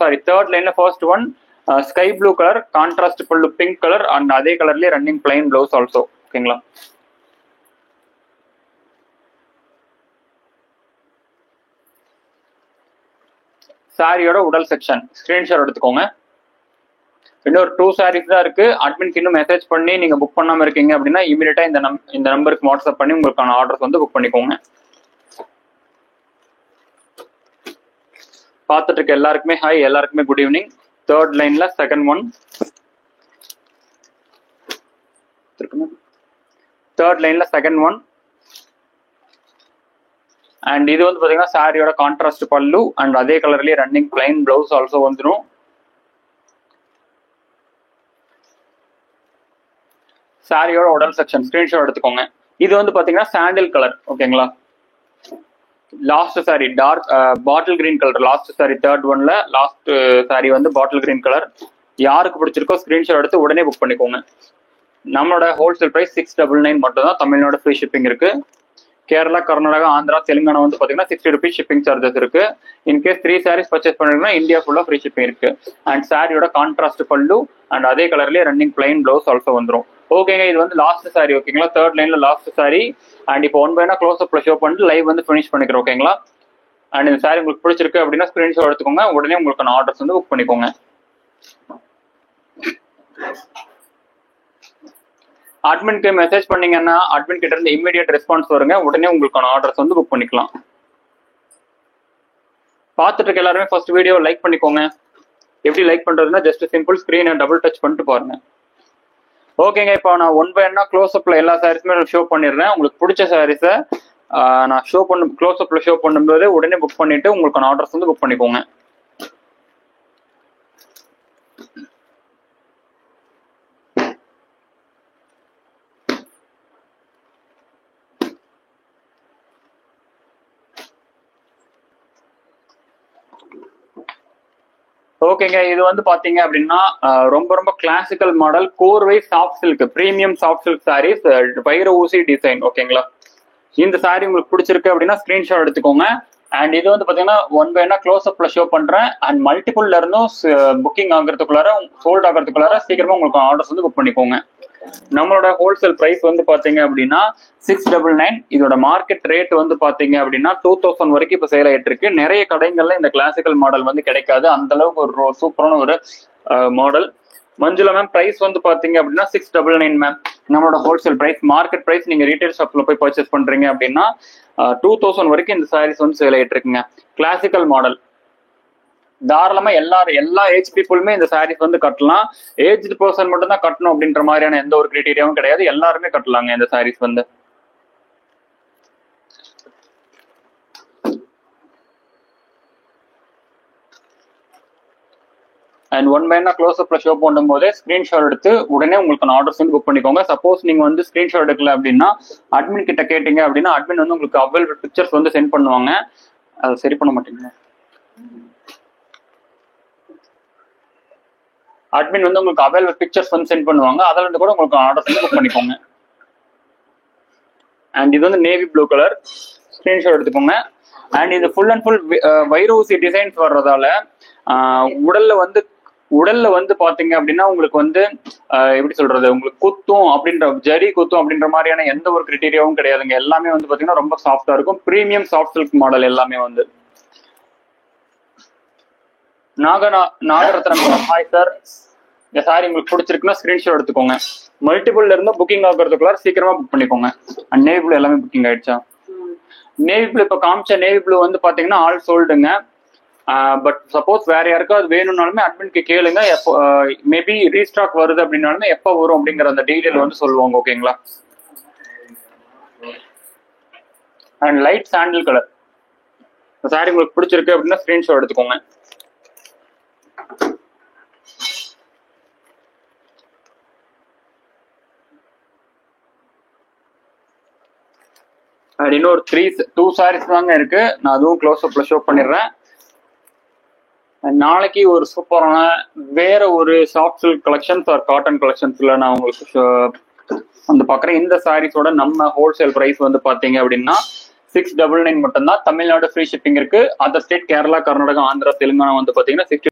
Sorry third லைன்ல first one sky blue colour contrast பல்லு pink colour and அதே கலர்லயே ரன்னிங் பிளைன் பிளவுஸ் ஆல்சோ. ஓகேங்களா? சாரியோட உடல் செக்ஷன் ஸ்கிரீன்ஷாட் எடுத்துக்கோங்க. இன்னொரு 2 சாரீஸ் தான் இருக்கு. அட்மின்க்கு இன்னும் மெசேஜ் பண்ணி நீங்க புக் பண்ணாம இருக்கீங்க அப்படின்னா இமீடியட்டா இந்த நம்பருக்கு வாட்ஸ்அப் பண்ணி உங்களுக்கான ஆர்டர்ஸ் வந்து புக் பண்ணிக்கோங்க. பார்த்துட்டு இருக்க எல்லாருக்குமே ஹாய், எல்லாருக்குமே குட் ஈவினிங். தேர்ட் லைன்ல செகண்ட் ஒன், தேர்ட் லைன்ல செகண்ட் ஒன் அண்ட் இது வந்து பாத்தீங்கன்னா சாரியோட கான்ட்ராஸ்ட் பல்லு அண்ட் அதே கலர்லயே ரன்னிங் பிளைன் பிளவுஸ் ஆல்சோ வந்துடும். சாரியோட உடல் செக்ஷன் ஸ்கிரீன்ஷாட் எடுத்துக்கோங்க. இது வந்து பாத்தீங்கன்னா சாண்டில் கலர். ஓகேங்களா? Last sari dark bottle green colour. Last sari third ஒன்ல லாஸ்ட் சாரி வந்து பாட்டில் கிரீன் கலர். யாருக்கு பிடிச்சிருக்கோ ஸ்கிரீன்ஷாட் எடுத்து உடனே புக் பண்ணிக்கோங்க. நம்மளோட ஹோல்சேல் பிரைஸ் 699 மட்டும் தான். தமிழ்நாடு ஃப்ரீ ஷிப்பிங் இருக்கு. கேரளா, கர்நாடகா, ஆந்திரா, தெலுங்கானா வந்து பாத்தீங்கன்னா 60 rupees ஷிப்பிங் சார்ஜஸ் இருக்கு. இன்கேஸ் 3 சாரீஸ் பர்ச்சேஸ் பண்ணீங்கன்னா இந்தியா ஃபுல்லா ஃப்ரீ ஷிப்பிங் இருக்கு. அண்ட் சாரியோட கான்ட்ராஸ்ட் பல்லு அண்ட் அதே கலர்லயே ரன்னிங் பிளைன் பிளவுஸ் ஆல்சோ வந்துடும். ஓகேங்க, இது வந்து லாஸ்ட் சாரி. ஓகேங்களா? தேர்ட் லைன்ல லாஸ்ட் சாரி. அண்ட் இப்போ ஒன் பைனா க்ளோஸ் அப்ல ஷோ பண்ணிட்டு லைவ் வந்து ஃபினிஷ் பண்ணிக்கிறோம். ஓகேங்களா? அண்ட் இந்த சாரி உங்களுக்கு பிடிச்சிருக்கு அப்படின்னா ஸ்கிரீன்ஷாட் எடுத்துக்கோங்க. உடனே உங்களுக்கான ஆர்டர்ஸ் வந்து புக் பண்ணிக்கோங்க. அட்மின்க்கு மெசேஜ் பண்ணீங்கன்னா அட்மின் கிட்ட இருந்து இமீடியட் ரெஸ்பான்ஸ் வருங்க. உடனே உங்களுக்கான ஆர்டர்ஸ் வந்து புக் பண்ணிக்கலாம். பார்த்துட்டு இருக்க எல்லாருமே ஃபர்ஸ்ட் வீடியோ லைக் பண்ணிக்கோங்க. எப்படி லைக் பண்றதுன்னா ஜஸ்ட் சிம்பிள் ஸ்கிரீனை டபுள் டச் பண்ணிட்டு பாருங்க. ஓகேங்க, இப்போ நான் ஒன் பை ஒன்னா க்ளோஸ் அப்ல எல்லா சாரீஸுமே ஷோ பண்ணிடுறேன். உங்களுக்கு பிடிச்ச சாரீஸை நான் க்ளோஸ் அப்ல ஷோ பண்ணும்போது உடனே புக் பண்ணிட்டு உங்களுக்கான ஆர்டர்ஸ் வந்து புக் பண்ணிக்கோங்க. ஓகேங்க, இது வந்து பாத்தீங்க அப்படின்னா ரொம்ப ரொம்ப கிளாசிக்கல் மாடல் கோர்வை soft silk premium soft silk sarees வைர ஊசி டிசைன். ஓகேங்களா? இந்த சாரி உங்களுக்கு பிடிச்சிருக்கு அப்படின்னா ஸ்கிரீன்ஷாட் எடுத்துக்கோங்க. அண்ட் இது வந்து பாத்தீங்கன்னா ஒன் பை ஒன்னா க்ளோஸ் அப்ல ஷோ பண்றேன். அண்ட் மல்டிபிள்ல இருந்தும் புக்கிங் ஆகிறதுக்குள்ளார சோல்ட் ஆகிறதுக்குள்ளார சீக்கிரமா உங்களுக்கு ஆர்டர்ஸ் வந்து புக் பண்ணிக்கோங்க. நம்மளோட ஹோல்சேல் பிரைஸ் வந்து பாத்தீங்க அப்படின்னா 699. இதோட மார்க்கெட் ரேட் வந்து பாத்தீங்க அப்படின்னா 2000 வரைக்கும் இப்ப சேல் ஆயிட்டு இருக்கு. நிறைய கடைகள்ல இந்த கிளாசிக்கல் மாடல் வந்து கிடைக்காது. அந்த அளவுக்கு ஒரு சூப்பரான ஒரு மாடல். மஞ்சுளா மேம், பிரைஸ் வந்து பாத்தீங்க அப்படின்னா 699 மேம். நம்மளோட ஹோல்சேல் பிரைஸ். மார்க்கெட் பிரைஸ் நீங்க ரீட்டைல் ஷாப்ல போய் பர்ச்சேஸ் பண்றீங்க அப்படின்னா 2000 வரைக்கும் இந்த சாரீஸ் வந்து சேல் ஆயிட்டு இருக்குங்க. கிளாசிக்கல் மாடல் தாராளமா எல்லா ஏஜ் பீப்புளுமே இந்த சாரீஸ் வந்து கட்டலாம். ஏஜ்டு பர்சன் மட்டும் தான் கட்டணும் அப்படின்ற மாதிரியான எந்த ஒரு கிரைட்டீரியாவும் கிடையாது. எல்லாருமே கட்டலாங்க இந்த சாரீஸ் வந்து. அண்ட் ஒன் பைனா க்ளோஸ் அப்ல ஷோ பண்ணும் போதே ஸ்கிரீன்ஷாட் எடுத்து உடனே உங்களுக்கு ஆர்டர்ஸ் வந்து புக் பண்ணிக்கோங்க. சப்போஸ் நீங்க வந்து ஸ்கிரீன்ஷாட் எடுக்கல அப்படின்னா அட்மின் கிட்ட கேட்டீங்க அப்படின்னா அட்மின் வந்து உங்களுக்கு அவைலபிள் பிக்சர்ஸ் வந்து சென்ட் பண்ணுவாங்க. அதை சரி பண்ண மாட்டீங்க. அட்மின் வந்து உங்களுக்கு அவைலபிள் பிக்சர்ஸ் வந்து சென்ட் பண்ணுவாங்க. அதுல இருந்து கூட உங்களுக்கு ஆர்டர்ஸ் வந்து புக் பண்ணிக்கோங்க. அண்ட் இது வந்து நேவி ப்ளூ கலர். ஸ்கிரீன்ஷாட் எடுத்துக்கோங்க. அண்ட் இது ஃபுல் அண்ட் ஃபுல் வைரோசி டிசைன்ஸ் வர்றதால உடல்ல வந்து பாத்தீங்க அப்படின்னா உங்களுக்கு வந்து எப்படி சொல்றது, உங்களுக்கு குத்தும் அப்படின்ற ஜரி குத்தும் அப்படின்ற மாதிரியான எந்த ஒரு கிரைட்டீரியாவும் கிடையாதுங்க. எல்லாமே வந்து பாத்தீங்கன்னா ரொம்ப சாஃப்டா இருக்கும். பிரீமியம் சாஃப்ட் சில்க் மாடல் எல்லாமே வந்து. Nagaratnam, hi sir. இந்த சாரி உங்களுக்கு பிடிச்சிருக்குன்னா ஸ்கிரீன்ஷாட் எடுத்துக்கோங்க. மல்டிபிள்ல இருந்து புக்கிங் ஆகிறதுக்குள்ள சீக்கிரமா புக் பண்ணிக்கோங்க. அண்ட் நேவி ப்ளூ எல்லாமே புக்கிங் ஆயிடுச்சா? நேவி ப்ளூ இப்போ காமிச்ச நேவி ப்ளூ வந்து பாத்தீங்கன்னா ஆல் சோல்டுங்க. பட் சப்போஸ் வேற யாருக்கும் அது வேணும்னாலுமே அட்மின்க்கு கேளுங்க. எப்போ மேபி ரீஸ்டாக் வருது அப்படின்னாலுமே எப்போ வரும் அப்படிங்கிற அந்த டீடைல் வந்து சொல்லுவாங்க. ஓகேங்களா? And light sandal colour sorry உங்களுக்கு பிடிச்சிருக்கு அப்படின்னா ஸ்கிரீன்ஷாட் எடுத்துக்கோங்க. அண்ட் இன்னொரு 2 சாரீஸ் தாங்க இருக்கு. நான் அதுவும் க்ளோஸ் அப்ல ஷோ பண்ணிடுறேன். நாளைக்கு ஒரு சூப்பரான வேற ஒரு soft silk collections or cotton கலெக்ஷன்ஸ்ல நான் உங்களுக்கு வந்து பாக்குறேன். இந்த சாரீஸோட நம்ம ஹோல்சேல் பிரைஸ் வந்து பாத்தீங்க அப்படின்னா 699 மட்டும்தான். தமிழ்நாடு ஃப்ரீ ஷிப்பிங் இருக்கு. அதர் ஸ்டேட் கேரளா, கர்நாடகா, ஆந்திரா, தெலுங்கானா வந்து பாத்தீங்கன்னா 60